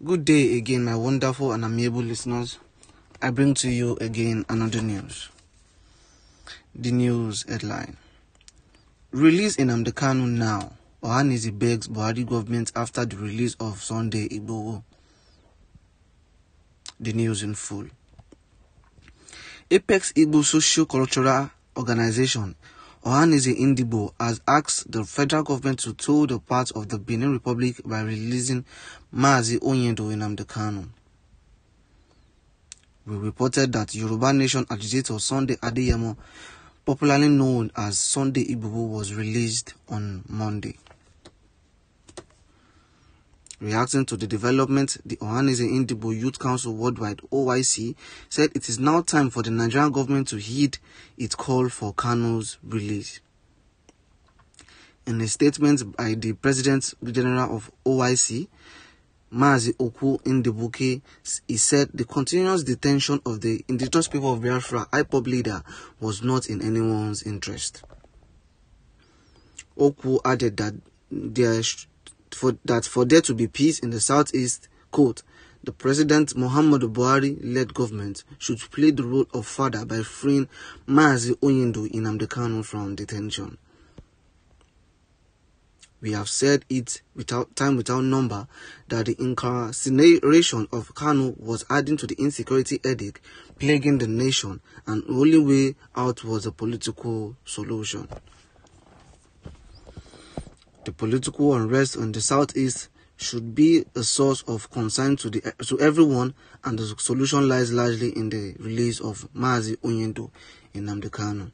Good day again, my wonderful and amiable listeners. I bring to you again another news. The news headline: Release Nnamdi Kanu now. Ohanaze begs Buhari government after the release of Sunday Igboho. The news in full. Apex Igbo Socio-Cultural Organization Ohanaze Ndigbo has asked the federal government to tow the part of the Benin Republic by releasing Mazi Onyendo Nnamdi Kanu. We reported that Yoruba Nation agitator Sunday Adeyemo, popularly known as Sunday Igboho, was released on Monday. Reacting to the development, the Ohanaze Ndigbo Youth Council Worldwide (OYC) said it is now time for the Nigerian government to heed its call for Kanu's release. In a statement by the President General of OYC, Mazi Oku Ndibuke, he said the continuous detention of the indigenous people of Biafra IPOB leader was not in anyone's interest. Oku added that for there to be peace in the southeast, quote, the President Muhammadu Buhari-led government should play the role of father by freeing Mazi Onyendo Nnamdi Kanu from detention. We have said it without number that the incarceration of Kanu was adding to the insecurity headache plaguing the nation, and the only way out was a political solution. The political unrest in the southeast should be a source of concern to everyone, and the solution lies largely in the release of Mazi Onyendo Nnamdi Kanu.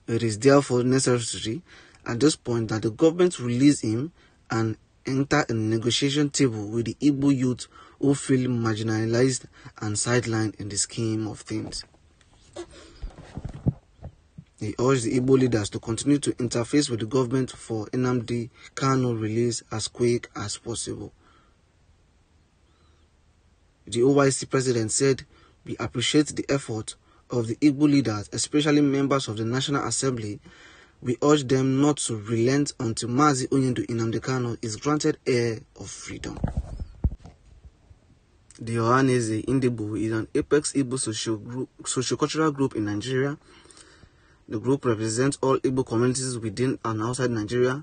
It is therefore necessary at this point that the government release him and enter a negotiation table with the Igbo youth who feel marginalized and sidelined in the scheme of things. He urged the Igbo leaders to continue to interface with the government for Nnamdi Kanu release as quick as possible. The OYC president said, "We appreciate the effort of the Igbo leaders, especially members of the National Assembly. We urge them not to relent until Mazi Onyendo Nnamdi Kanu is granted air of freedom." The Ohanaze Ndigbo is an Apex Igbo socio-cultural group in Nigeria. The group represents all Igbo communities within and outside Nigeria.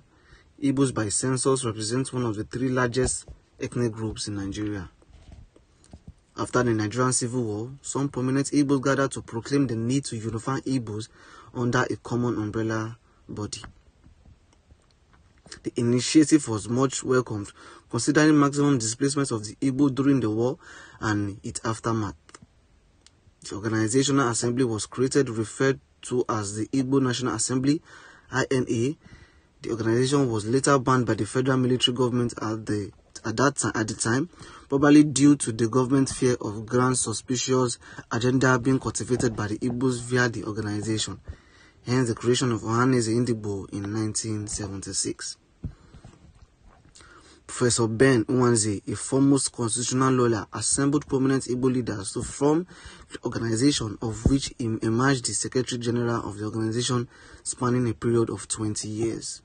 Igbos by census represent one of the three largest ethnic groups in Nigeria. After the Nigerian Civil War, some prominent Igbos gathered to proclaim the need to unify Igbos under a common umbrella body. The initiative was much welcomed, considering maximum displacement of the Igbo during the war and its aftermath. The Organizational Assembly was created, referred to as the Igbo National Assembly (INA). The organization was later banned by the federal military government at the time, probably due to the government's fear of grand suspicious agenda being cultivated by the Igbos via the organization. Hence the creation of Ohanaze Ndigbo in 1976. Professor Ben Nwanze, a foremost constitutional lawyer, assembled prominent Igbo leaders to form the organization, of which he emerged the Secretary General of the organization, spanning a period of 20 years.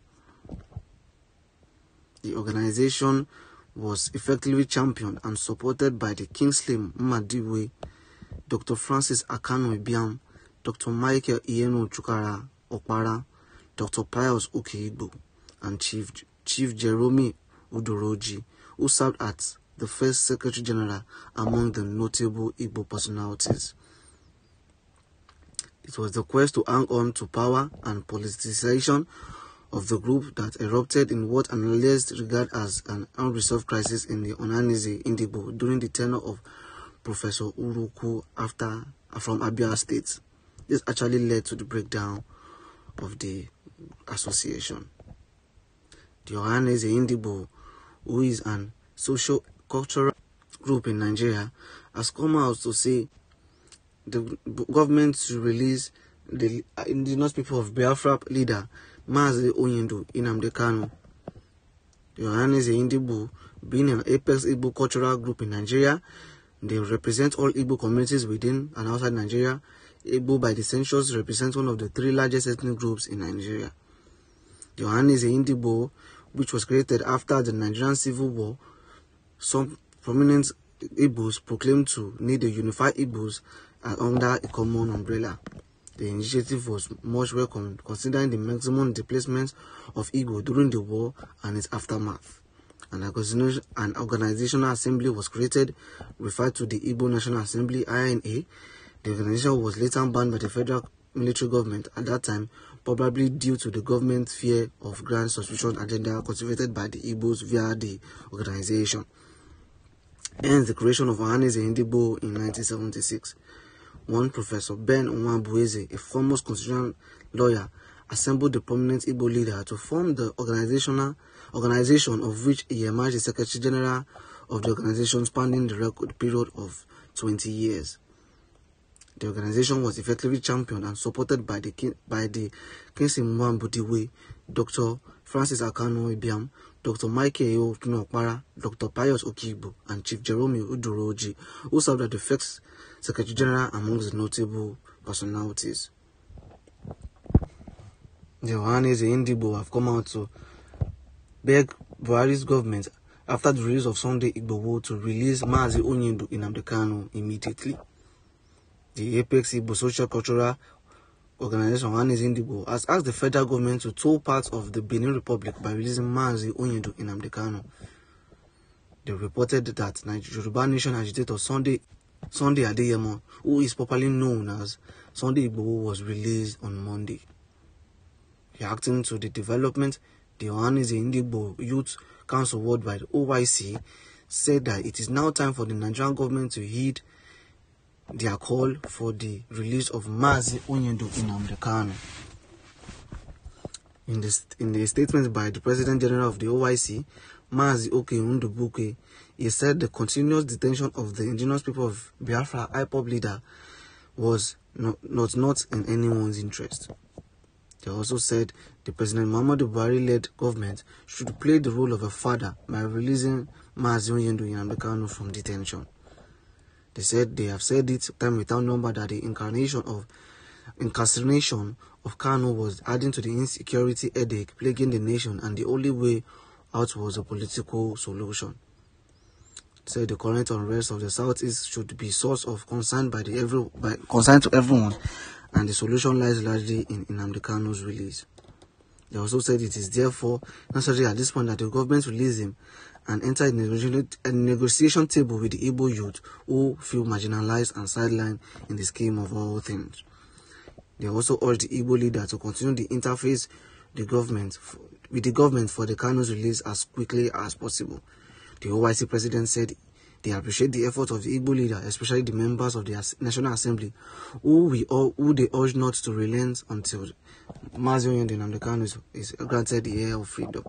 The organization was effectively championed and supported by the Kingsley Mmadiwe, Dr. Francis Akanu Ibiam, Dr. Michael Ieno Chukara Okpara, Dr. Pius Okeibo, and Chief Jerome Udoroji, who served as the first Secretary General among the notable Igbo personalities. It was the quest to hang on to power and politicization of the group that erupted in what analysts regard as an unresolved crisis in the Ohanaze Ndigbo during the tenure of Professor Uruku from Abia State. This actually led to the breakdown of the association. The Ohanaze Ndigbo, who is an socio-cultural group in Nigeria, has come out to say the government should release the indigenous people of Biafra leader Mazi Onyendo Nnamdi Kanu. The Ohanaze Ndigbo, being an Apex Igbo cultural group in Nigeria, they represent all Igbo communities within and outside Nigeria. Igbo by the census represents one of the three largest ethnic groups in Nigeria. The Ohanaze Ndigbo, which was created after the Nigerian Civil War, some prominent Igbos proclaimed to need a unified Igbos under a common umbrella. The initiative was much welcomed, considering the maximum displacement of Igbo during the war and its aftermath. An organizational assembly was created, referred to the Igbo National Assembly (INA). The organization was later banned by the federal military government at that time, probably due to the government's fear of grand substitution agenda cultivated by the Igbos via the organization. Hence the creation of Ohanaze in Igbo in 1976. One Professor Ben Onwabueze, a famous constitutional lawyer, assembled the prominent Igbo leader to form the organization of which he emerged the Secretary General of the organization, spanning the record period of 20 years. The organization was effectively championed and supported by the Kingsley Mwambutiwe, Dr. Francis Kanu, Dr. Michael Okpara, Dr. Pius Okigbo, and Chief Jerome Udoroji, who served as the first Secretary General amongst the notable personalities. The Ohanaze Igbo have come out to beg Buhari's government after the release of Sunday Igboho to release Mazi Nnamdi Kanu immediately. The Apex Igbo Social Cultural Organization Ohanaze Igbo has asked the federal government to toll parts of the Benin Republic by releasing Mazi Nnamdi Kanu. They reported that Yoruba Nation agitator Sunday Adeyemo, who is popularly known as Sunday Igboho, was released on Monday. Reacting to the development, the Ohanaze Igbo Youth Council Worldwide (OYC) said that it is now time for the Nigerian government to heed their call for the release of Mazi Nnamdi Kanu. In the statement by the President General of the OYC, Mazi Ndubuke, he said the continuous detention of the indigenous people of Biafra IPOB leader was not in anyone's interest. They also said the President Muhammadu Buhari-led government should play the role of a father by releasing Mazi Nnamdi Kanu from detention. They said they have said it time without number that the incarceration of Kanu was adding to the insecurity headache plaguing the nation, and the only way out was a political solution. They said the current unrest of the Southeast should be source of concern concern to everyone, and the solution lies largely in Nnamdi Kanu's release. They also said it is therefore necessary at this point that the government release him and enter a negotiation table with the Igbo youth who feel marginalized and sidelined in the scheme of all things. They also urged the Igbo leader to continue the interface with the government for the Kanu's release as quickly as possible. The OYC president said they appreciate the effort of the Igbo leader, especially the members of the National Assembly, who they urge not to relent until Mazi Nnamdi Kanu is granted the air of freedom.